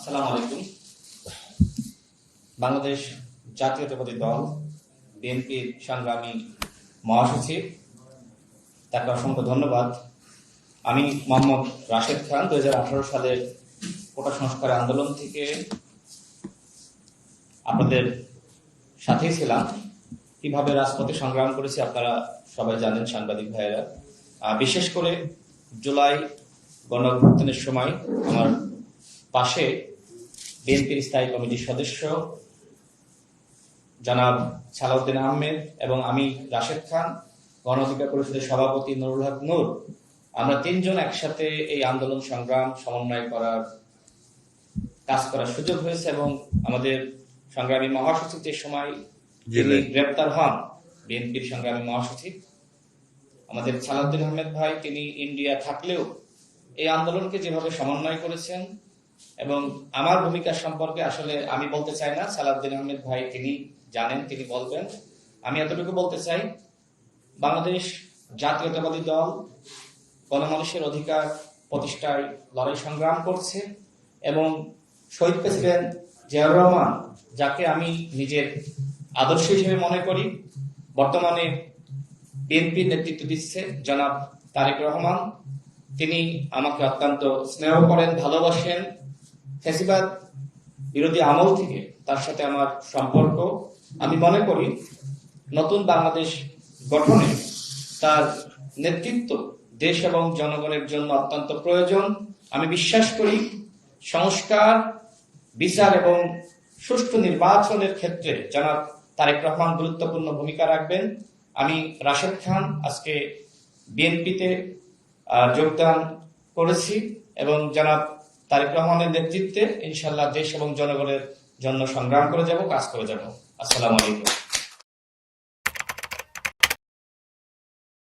আসসালামু আলাইকুম। বাংলাদেশ জাতীয়তাবাদী দল বিএনপির সংগ্রামী মহাসচিব, তাকে অসংখ্য ধন্যবাদ। আমি মোহাম্মদ রাশেদ খান 2018 সালের কোটা সংস্কার আন্দোলন থেকে আপনাদের সাথেই ছিলাম। কিভাবে রাজপথে সংগ্রাম করেছি আপনারা সবাই জানেন, সাংবাদিক ভাইয়েরা। বিশেষ করে জুলাই গণঅভ্যুত্থানের সময় আমার পাশে বিএনপির স্থায়ী কমিটির সদস্য জনাব সালাউদ্দিন আহমেদ এবং আমি রাশেদ খান, গণ অধিকার পরিষদের সভাপতি নুরুল হক নূর, আমরা তিনজন একসাথে এই আন্দোলন সংগ্রাম সমন্বয় করার কাজ করার সুযোগ হয়েছে এবং আমাদের সংগ্রামী মহাসচিব যে সময় তিনি গ্রেপ্তার হন, বিএনপির সংগ্রামী মহাসচিব আমাদের সালাউদ্দিন আহমেদ ভাই, তিনি ইন্ডিয়া থাকলেও এই আন্দোলনকে যেভাবে সমন্বয় করেছেন এবং আমার ভূমিকা সম্পর্কে আসলে আমি বলতে চাই না, সালাউদ্দিন আহমেদ ভাই তিনি জানেন, তিনি বলবেন। আমি এতটুকু বলতে চাই, বাংলাদেশ জাতীয়তাবাদী দল গণমানুষের অধিকার প্রতিষ্ঠায় লড়াই সংগ্রাম করছে এবং শহীদ প্রেসিডেন্ট জিয়াউর রহমান, যাকে আমি নিজের আদর্শ হিসেবে মনে করি, বর্তমানে বিএনপির নেতৃত্ব দিচ্ছে জনাব তারেক রহমান, তিনি আমাকে অত্যন্ত স্নেহ করেন, ভালোবাসেন। ফ্যাসিবাদ বিরোধী আমল থেকে তার সাথে আমার সম্পর্ক। আমি মনে করি নতুন বাংলাদেশ গঠনে তার নেতৃত্ব দেশ এবং জনগণের জন্য অত্যন্ত প্রয়োজন। আমি বিশ্বাস করি সংস্কার, বিচার এবং সুষ্ঠু নির্বাচনের ক্ষেত্রে জনাব তারেক রহমান গুরুত্বপূর্ণ ভূমিকা রাখবেন। আমি রাশেদ খান আজকে বিএনপিতে যোগদান করেছি এবং জনাব তারেক রহমানের নেতৃত্বে ইনশাল্লাহ দেশ এবং জনগণের জন্য সংগ্রাম করে যাব, কাজ করে যাব। আসসালামু আলাইকুম।